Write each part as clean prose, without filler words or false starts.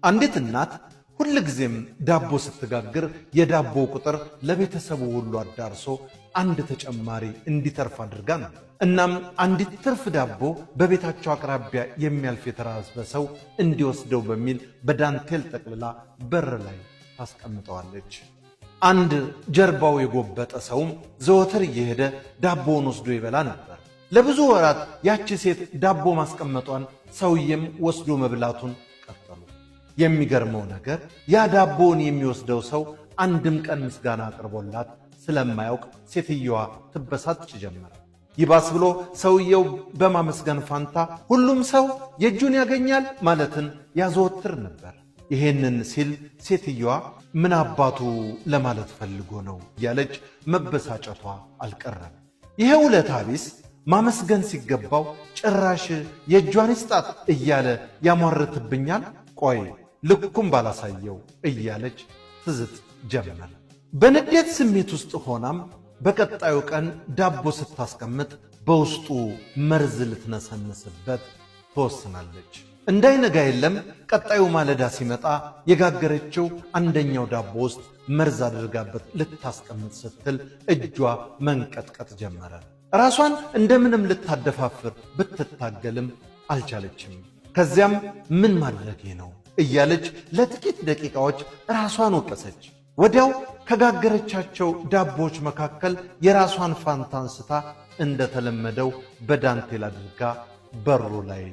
አንዲት እናት ሁል ጊዜም ዳቦ ስትጋግር የዳቦ ቁጥር ለቤተሰቡ ሁሉ አዳርሶ አንድ ተጨማሪ እንዲተርፍ አድርጋ ነው። እናም አንዲት ትርፍ ዳቦ በቤታቸው አቅራቢያ የሚያልፍ የተራበ ሰው እንዲወስደው በሚል በዳንቴል ጠቅልላ በር ላይ ታስቀምጠዋለች። አንድ ጀርባው የጎበጠ ሰውም ዘወትር እየሄደ ዳቦውን ወስዶ ይበላ ነበር። ለብዙ ወራት ያቺ ሴት ዳቦ ማስቀመጧን ሰውየም ወስዶ መብላቱን ቀጠሉ። የሚገርመው ነገር ያ ዳቦውን የሚወስደው ሰው አንድም ቀን ምስጋና አቅርቦላት ስለማያውቅ ሴትየዋ ትበሳጭ ጀመረ። ይባስ ብሎ ሰውየው በማመስገን ፋንታ ሁሉም ሰው የእጁን ያገኛል ማለትን ያዘወትር ነበር። ይሄንን ሲል ሴትየዋ ምን አባቱ ለማለት ፈልጎ ነው እያለች መበሳጨቷ አልቀረም። ይሄ ውለታ ቢስ ማመስገን ሲገባው ጭራሽ የእጇን ይስጣት እያለ ያሟርትብኛል፣ ቆይ ልኩም ባላሳየው እያለች ትዝት ጀመረ። በንዴት ስሜት ውስጥ ሆናም በቀጣዩ ቀን ዳቦ ስታስቀምጥ በውስጡ መርዝ ልትነሰንስበት ትወስናለች። እንዳይነጋ የለም ቀጣዩ ማለዳ ሲመጣ የጋገረችው አንደኛው ዳቦ ውስጥ መርዝ አድርጋበት ልታስቀምጥ ስትል እጇ መንቀጥቀጥ ጀመረ። ራሷን እንደምንም ልታደፋፍር ብትታገልም አልቻለችም። ከዚያም ምን ማድረጌ ነው እያለች ለጥቂት ደቂቃዎች ራሷን ወቀሰች። ወዲያው ከጋገረቻቸው ዳቦዎች መካከል የራሷን ፋንታ አንስታ እንደተለመደው በዳንቴል አድርጋ በሩ ላይ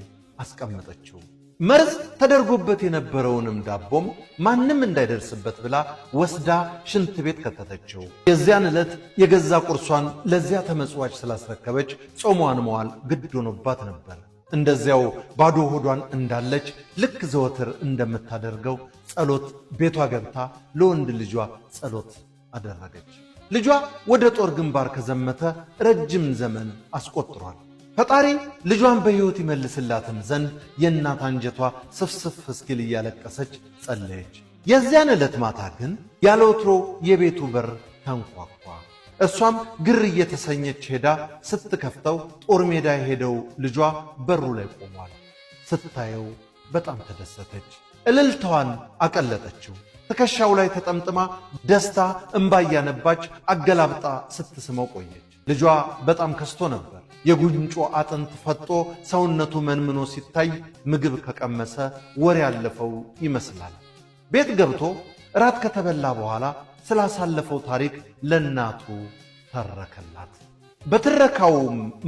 አስቀመጠችው። መርዝ ተደርጎበት የነበረውንም ዳቦም ማንም እንዳይደርስበት ብላ ወስዳ ሽንት ቤት ከተተችው። የዚያን ዕለት የገዛ ቁርሷን ለዚያ ተመጽዋች ስላስረከበች ጾሟን መዋል ግድ ሆኖባት ነበር። እንደዚያው ባዶ ሆዷን እንዳለች ልክ ዘወትር እንደምታደርገው ጸሎት ቤቷ ገብታ ለወንድ ልጇ ጸሎት አደረገች። ልጇ ወደ ጦር ግንባር ከዘመተ ረጅም ዘመን አስቆጥሯል። ፈጣሪ ልጇን በሕይወት ይመልስላትም ዘንድ የእናት አንጀቷ ስፍስፍ እስኪል እያለቀሰች ጸለየች። የዚያን ዕለት ማታ ግን ያለ ወትሮ የቤቱ በር ተንኳኳ። እሷም ግር እየተሰኘች ሄዳ ስትከፍተው ጦር ሜዳ የሄደው ልጇ በሩ ላይ ቆሟል። ስታየው በጣም ተደሰተች። እልልታዋን አቀለጠችው። ትከሻው ላይ ተጠምጥማ ደስታ እምባ እያነባች አገላብጣ ስትስመው ቆየች። ልጇ በጣም ከስቶ ነበር። የጉንጮ አጥንት ፈጦ ሰውነቱ መንምኖ ሲታይ ምግብ ከቀመሰ ወር ያለፈው ይመስላል። ቤት ገብቶ እራት ከተበላ በኋላ ስላሳለፈው ታሪክ ለእናቱ ተረከላት። በትረካው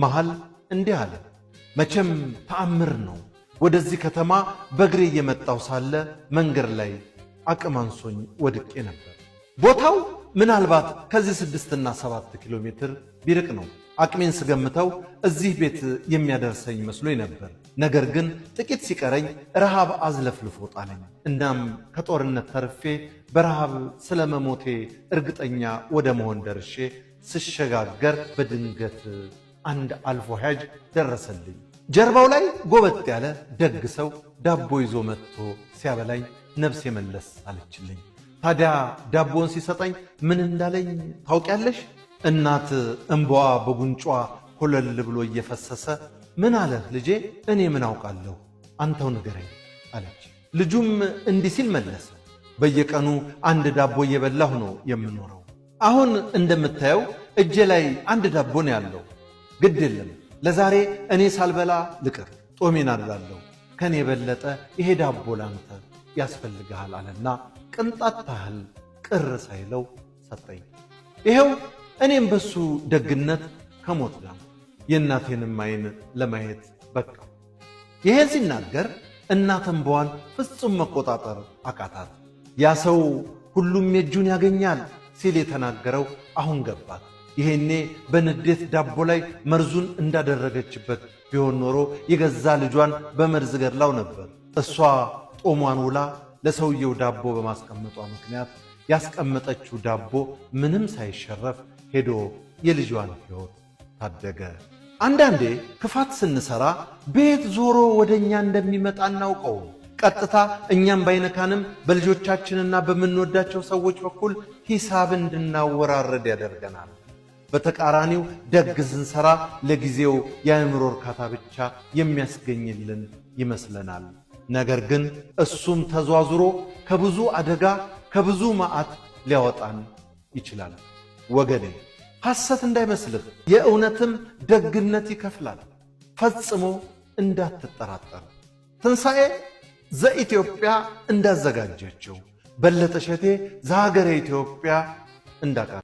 መሃል እንዲህ አለ። መቼም ተአምር ነው። ወደዚህ ከተማ በእግሬ እየመጣው ሳለ መንገድ ላይ አቅም አንሶኝ ወድቄ ነበር። ቦታው ምናልባት ከዚህ 6 እና 7 ኪሎ ሜትር ቢርቅ ነው። አቅሜን ስገምተው እዚህ ቤት የሚያደርሰኝ መስሎኝ ነበር። ነገር ግን ጥቂት ሲቀረኝ ረሃብ አዝለፍልፎ ጣለኝ። እናም ከጦርነት ተርፌ በረሃብ ስለመሞቴ እርግጠኛ ወደ መሆን ደርሼ ስሸጋገር በድንገት አንድ አልፎ ሄጅ ደረሰልኝ። ጀርባው ላይ ጎበጥ ያለ ደግ ሰው ዳቦ ይዞ መጥቶ ሲያበላኝ ነፍሴ መለስ አለችልኝ። ታዲያ ዳቦን ሲሰጠኝ ምን እንዳለኝ ታውቂያለሽ? እናት እንባዋ በጉንጯ ኮለል ብሎ እየፈሰሰ ምን አለህ ልጄ? እኔ ምን አውቃለሁ፣ አንተው ንገረኝ አለች። ልጁም እንዲህ ሲል መለሰ። በየቀኑ አንድ ዳቦ እየበላሁ ነው የምኖረው። አሁን እንደምታየው እጄ ላይ አንድ ዳቦ ነው ያለው። ግድ የለም ለዛሬ እኔ ሳልበላ ልቅር፣ ጦሜን አድራለሁ። ከኔ የበለጠ ይሄ ዳቦ ላንተ ያስፈልግሃል አለና ቅንጣት ታህል ቅር ሳይለው ሰጠኝ። ይሄው እኔም በሱ ደግነት ከሞት ዳንኩ፣ የእናቴንም ዓይን ለማየት በቃ። ይሄን ሲናገር እናት እንባዋን ፍጹም መቆጣጠር አቃታት። ያ ሰው ሁሉም የእጁን ያገኛል ሲል የተናገረው አሁን ገባት። ይሄኔ በንዴት ዳቦ ላይ መርዙን እንዳደረገችበት ቢሆን ኖሮ የገዛ ልጇን በመርዝ ገድላው ነበር። እሷ ጦሟን ውላ ለሰውየው ዳቦ በማስቀመጧ ምክንያት ያስቀመጠችው ዳቦ ምንም ሳይሸረፍ ሄዶ የልጇን ሕይወት ታደገ። አንዳንዴ ክፋት ስንሰራ ቤት ዞሮ ወደኛ እንደሚመጣ እናውቀው። ቀጥታ እኛም ባይነካንም በልጆቻችንና በምንወዳቸው ሰዎች በኩል ሂሳብ እንድናወራረድ ያደርገናል። በተቃራኒው ደግ ስንሰራ ለጊዜው የአእምሮ እርካታ ብቻ የሚያስገኝልን ይመስለናል። ነገር ግን እሱም ተዟዙሮ ከብዙ አደጋ ከብዙ መዓት ሊያወጣን ይችላል። ወገኔ ሐሰት እንዳይመስልህ፣ የእውነትም ደግነት ይከፍላል። ፈጽሞ እንዳትጠራጠር። ትንሣኤ ዘኢትዮጵያ እንዳዘጋጀችው በለጠ ሸቴ ዘሀገረ ኢትዮጵያ እንዳቀረበው